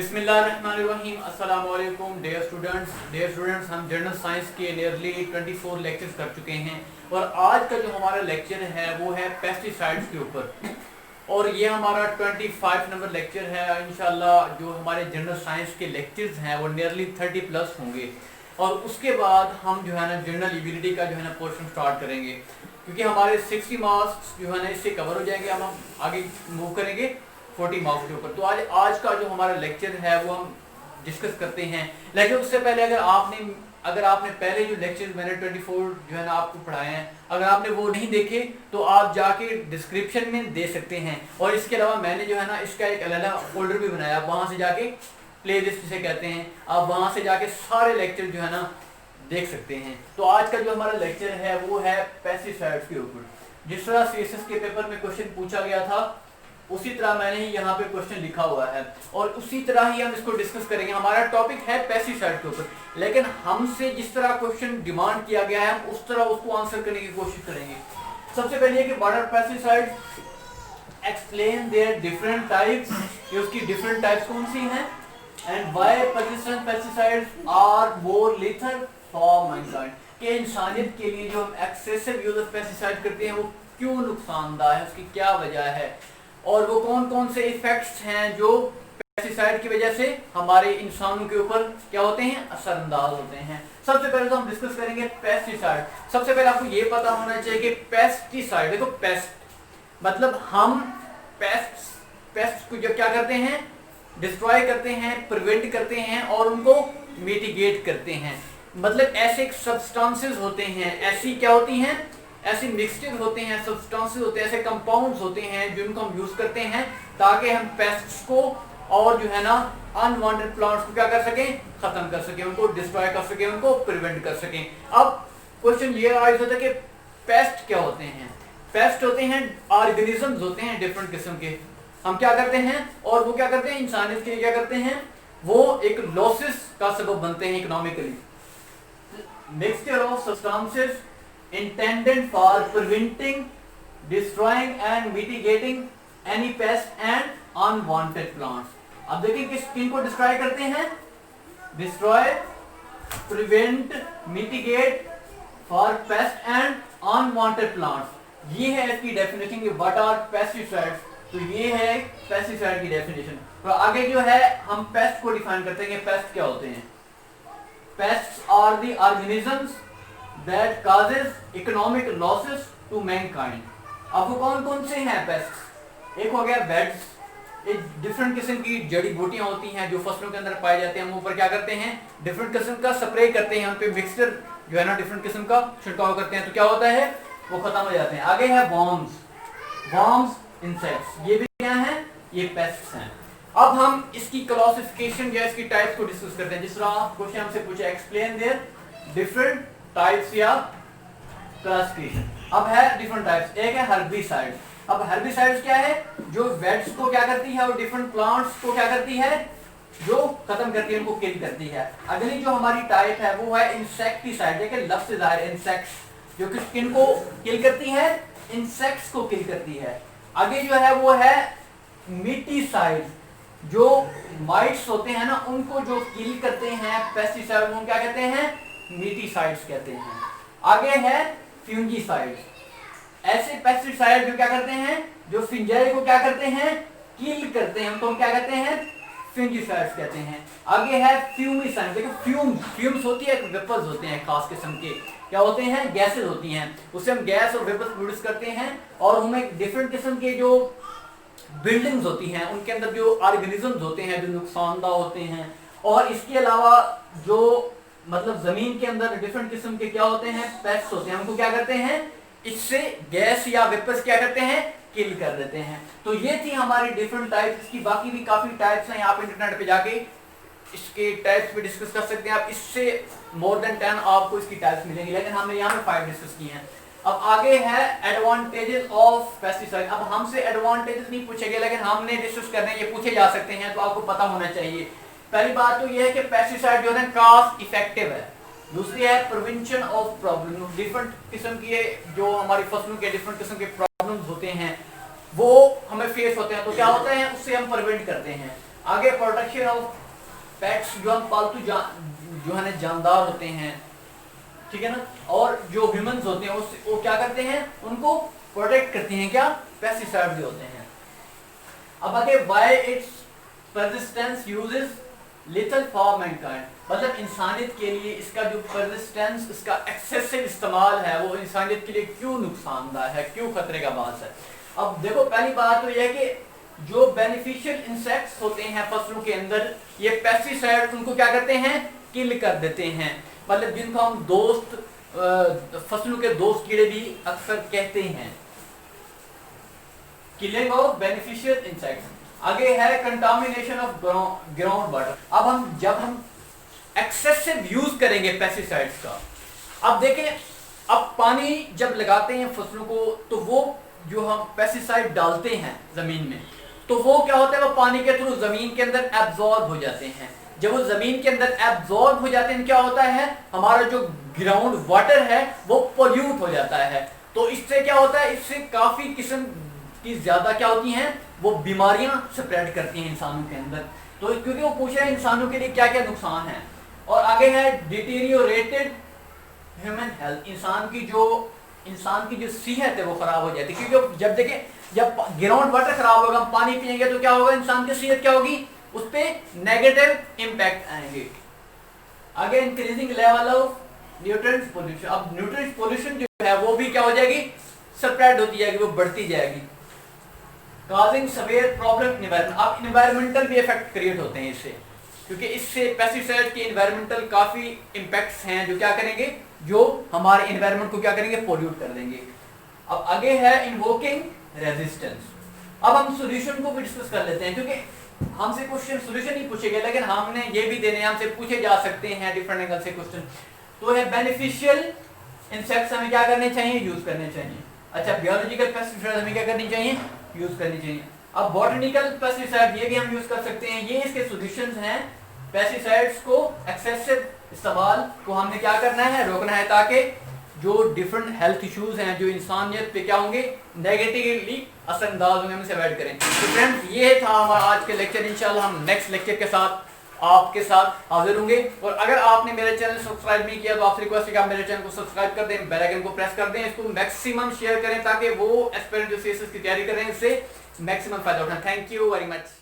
बिस्मिल्लाहिर्रहमानिर्रहीम। अस्सलाम वालेकुम डियर स्टूडेंट्स, हम जनरल साइंस के नियरली 24 लेक्चर्स कर चुके हैं और आज का जो हमारा लेक्चर है वो है पेस्टिसाइड्स के ऊपर और ये हमारा 25 नंबर लेक्चर है। इंशाल्लाह जो हमारे जनरल साइंस के लेक्चर्स हैं वो नियरली 30 प्लस होंगे और उसके बाद हम जो है ना जनरल एबिलिटी का जो है ना पोर्शन स्टार्ट करेंगे, क्योंकि हमारे 60 मार्क्स जो है ना इससे कवर हो जाएंगे। हम आगे मूव करेंगे 40 मार्क्स के ऊपर। तो आज का जो हमारा लेक्चर है वो हम डिस्कस करते हैं, लेकिन उससे पहले अगर आपने पहले जो लेक्चर मैंने 24 जो है ना आपको पढ़ाए हैं, अगर आपने वो नहीं देखे तो आप जाके डिस्क्रिप्शन में दे सकते हैं। और इसके अलावा मैंने जो है ना इसका एक अलग फोल्डर भी बनाया, वहाँ से जाके प्लेलिस्ट जिसे कहते हैं, आप वहाँ से जाके सारे लेक्चर जो है ना देख सकते हैं। तो आज का जो हमारा लेक्चर है वो है पेस्टिसाइड्स के ऊपर। जिस तरह सीएसएस के पेपर में क्वेश्चन पूछा गया था उसी तरह मैंने ही यहाँ पे क्वेश्चन लिखा हुआ है और उसी तरह ही हम इसको डिस्कस करेंगे। हमारा टॉपिक है पेस्टिसाइड के ऊपर, लेकिन हमसे जिस तरह क्वेश्चन डिमांड किया गया है हम उस तरह उसको आंसर करने की कोशिश करेंगे। सबसे पहले कि what are pesticides, explain their different types, ये उसकी डिफरेंट टाइप्स कौन सी हैं, and why persistent pesticides are more lethal for mankind, कि इंसानियत के लिए जो हम एक्सेसिव यूज ऑफ पेस्टिसाइड करते हैं वो क्यों नुकसानदायक है, उसकी क्या वजह है और वो कौन कौन से इफेक्ट्स हैं जो पेस्टिसाइड की वजह से हमारे इंसानों के ऊपर क्या होते हैं, असरअंदाज होते हैं। सबसे पहले तो हम डिस्कस करेंगे पेस्टिसाइड। सबसे पहले आपको ये पता होना चाहिए कि पेस्टिसाइड, देखो पेस्ट मतलब हम पेस्ट को जो क्या करते हैं, डिस्ट्रॉय करते हैं, प्रिवेंट करते हैं और उनको मिटिगेट करते हैं। मतलब ऐसे सब्सटेंसेस होते हैं, ऐसी क्या होती हैं, ऐसे मिक्सचर होते हैं, सब्सटेंसेस होते हैं, ऐसे कंपाउंड्स होते हैं जिनको हम यूज करते हैं ताकि हम पेस्ट्स को और जो है ना अनवांटेड प्लांट्स को क्या कर सकें, खत्म कर सकें, उनको डिस्ट्रॉय कर सकें, उनको प्रिवेंट कर सकें। अब क्वेश्चन ये राइज होता है कि पेस्ट क्या होते हैं। पेस्ट होते हैं ऑर्गेनिजम्स होते हैं डिफरेंट किस्म के, हम क्या करते हैं और वो क्या करते हैं, इंसानियत के लिए क्या करते हैं, वो एक लॉसेस का सबब बनते हैं economically. Mixture of substances intended for preventing, destroying and mitigating any pest and unwanted plants। अब देखिए किनको डिस्ट्रॉय करते हैं, destroy, prevent, mitigate for paste and unwanted plants. ये है इसकी डेफिनेशन कि व्हाट आर पेस्टिसाइड्स। तो ये है पेस्टिसाइड की डेफिनेशन। तो आगे जो है हम पेस्ट को डिफाइन करते हैं कि पेस्ट क्या होते हैं। Pests are the organisms that causes economic losses to mankind। अब वो कौन कौन से हैं पेस्ट्स, एक हो गया वेड्स, एक डिफरेंट किस्म की जड़ी बूटियां होती हैं जो फसलों के अंदर पाए जाते हैं। हम ऊपर क्या करते हैं, डिफरेंट किस्म का स्प्रे करते हैं, हम पे मिक्सचर जो है ना डिफरेंट किस्म का छिड़काव करते हैं, तो क्या होता है, वो खत्म हो जाते हैं। आगे है वर्म्स, इंसेक्ट्स, ये भी क्या है, ये पेस्ट्स हैं। अब हम इसकी क्लासिफिकेशन या इसकी टाइप्स को डिस्कस करते हैं। जिस तरह क्वेश्चन हमसे पूछा, एक्सप्लेन देयर डिफरेंट टाइप्स या क्लासिफिकेशन। अब है डिफरेंट टाइप्स, एक है हर्बिसाइड। अब हर्बिसाइड्स क्या है, जो वेड्स को क्या करती है और डिफरेंट प्लांट्स को क्या करती है, जो खत्म करती है, उनको किल करती है। अगली जो हमारी टाइप है वो है इंसेक्टिसाइड। देखिए लफ्ज से जाहिर है, इंसेक्ट्स जो किनको किल करती है, इंसेक्ट्स को किल करती है। आगे जो है वो है मिटीसाइड, जो माइट्स होते हैं ना उनको जो किल करते हैं। पेस्टिसाइड उनको क्या कहते हैं, मिटीसाइड्स कहते हैं। आगे है फ्यूंगिसाइड, ऐसे पेस्टिसाइड जो क्या करते हैं, जो फिंजाई को क्या करते हैं, किल करते हैं, उनको हम क्या कहते हैं, फ्यूंगिसाइड्स कहते हैं। आगे है फ्यूमिसाइड। देखो फ्यूम्स होती है, वेपर्स होते हैं खास किस्म के, क्या होते हैं, गैसेस होती हैं, उससे हम गैस और वेपर्स प्रोड्यूस करते हैं और हमें डिफरेंट किस्म के जो बिल्डिंग्स होती हैं उनके अंदर जो ऑर्गेनिजम्स होते हैं जो नुकसानदायक होते हैं। और इसके अलावा जो मतलब जमीन के अंदर डिफरेंट किस्म के क्या होते हैं, पेस्ट होते हैं, हमको क्या करते हैं, इससे गैस या वेपर्स क्या करते हैं, किल कर देते हैं। तो ये थी हमारी डिफरेंट टाइप्स। इसकी बाकी भी काफी टाइप्स हैं, आप इंटरनेट पे जाके इसके टाइप्स पे डिस्कस कर सकते हैं। आप इससे मोर देन 10 आपको इसकी टाइप्स मिलेंगी, लेकिन हमने यहाँ पे 5 डिस्कस की हैं। अब आगे है एडवांटेजेस ऑफ पेस्टिसाइड। अब हमसे एडवांटेजेस नहीं पूछे गए, लेकिन हमने डिस्कस करने ये पूछे जा सकते हैं, तो आपको पता होना चाहिए। पहली बात तो ये है कि पेस्टिसाइड जो है कॉस्ट इफेक्टिव है। दूसरी है प्रिवेंशन ऑफ प्रॉब्लम, डिफरेंट किस्म की जो हमारी फसलों के डिफरेंट किस्म के प्रॉब्लम्स होते हैं वो हमें फेस होते हैं, तो क्या होता है उससे हम प्रिवेंट करते हैं। आगे प्रोटेक्शन ऑफ पेट्स, जो हम पालतू जो है जानदार होते हैं, ठीक है ना, और जो ह्यूमंस होते हैं वो क्या करते हैं, उनको प्रोटेक्ट करते हैं, क्या, पेस्टिसाइड जो होते हैं। अब आगे why it's persistence uses little for Mankind, मतलब इंसानियत के लिए इसका जो परसिस्टेंस, इसका एक्सेसिव इस्तेमाल है वो इंसानियत के लिए क्यों नुकसानदायक है, क्यों खतरे का बात है। अब देखो पहली बात तो यह है कि जो बेनिफिशियल इंसेक्ट्स होते हैं फसलों के अंदर, ये पेस्टिसाइड उनको क्या करते हैं, किल कर देते हैं, मतलब जिनको हम दोस्त फसलों के दोस्त कीड़े भी अक्सर कहते हैं, किलिंग ऑफ बेनिफिशियल इंसेक्ट्स। आगे है कंटामिनेशन ऑफ ग्राउंड वाटर। अब जब हम एक्सेसिव यूज करेंगे पेस्टिसाइड्स का, अब देखें, अब पानी जब लगाते हैं फसलों को तो वो जो हम पेस्टिसाइड डालते हैं जमीन में, तो वो क्या होता है, वो पानी के थ्रू जमीन के अंदर एब्जॉर्ब हो जाते हैं। जब वो जमीन के अंदर एब्जॉर्ब हो जाते हैं, क्या होता है, हमारा जो ग्राउंड वाटर है वो पोल्यूट हो जाता है। तो इससे क्या होता है, इससे काफी किस्म की ज्यादा क्या होती हैं, वो बीमारियां स्प्रेड करती हैं इंसानों के अंदर। तो क्योंकि वो पूछ रहे हैं इंसानों के लिए क्या क्या नुकसान है। और आगे है डिटीरियोरेटेड ह्यूमन हेल्थ, इंसान की जो सेहत है वो खराब हो जाती है। क्योंकि जब देखें, जब ग्राउंड वाटर खराब होगा, हम पानी पिएंगे तो क्या होगा, इंसान की सेहत क्या होगी, उस पर नेगेटिव इंपैक्ट आएंगे। आगे increasing level of nutrients pollution, अब न्यूट्रिएंट्स पोल्यूशन जो है वो भी क्या हो जाएगी, स्प्रेड होती जाएगी, वो बढ़ती जाएगी। काजिंग सवेयर प्रॉब्लम इन्वायरमेंट, अब इन्वायरमेंटल भी इफेक्ट क्रिएट होते हैं इससे, क्योंकि इससे पेस्टिसाइड के इन्वायरमेंटल काफी इंपैक्ट्स हैं जो क्या करेंगे, जो हमारे इन्वायरमेंट को क्या करेंगे, पोल्यूट कर देंगे। अब आगे है इन्वोकिंग रेजिस्टेंस। अब हम सॉल्यूशन को भी डिस्कस कर लेते हैं, क्योंकि हमसे क्वेश्चन सॉल्यूशन ही पूछे गए, लेकिन हमने ये भी देने, हमसे पूछे जा सकते हैं डिफरेंट एंगल से क्वेश्चन। तो है बेनिफिशियल इंसेक्ट्स हमें क्या करने चाहिए, यूज करने चाहिए। अच्छा, बायोलॉजिकल पेस्टिसाइड हमें क्या करनी चाहिए, यूज करनी चाहिए। अब बॉटनिकल पेस्टिसाइड ये भी हम यूज कर सकते हैं, ये इसके सॉल्यूशंस हैं। पेस्टिसाइड्स को एक्सेसिव इस्तेमाल को हमने क्या करना है, रोकना है, ताकि जो डिफरेंट हेल्थ इश्यूज हैं जो इंसानियत पे क्या होंगे, नेगेटिवली असरअंदाज होंगे, हम इसे अवॉइड करें। तो फ्रेंड्स, ये था हमारा आज के लेक्चर। इंशाल्लाह हम नेक्स्ट लेक्चर के साथ आपके साथ हाजिर होंगे। और अगर आपने मेरे चैनल सब्सक्राइब नहीं किया तो आपसे रिक्वेस्ट है कि आप मेरे चैनल को सब्सक्राइब कर दें, बेल आइकन को प्रेस कर दें, इसको मैक्सिमम शेयर करें ताकि वो एस्पिरेंट जो सीएसएस की तैयारी कर रहे हैं उससे मैक्सिमम फायदा उठाएं। Thank you very much.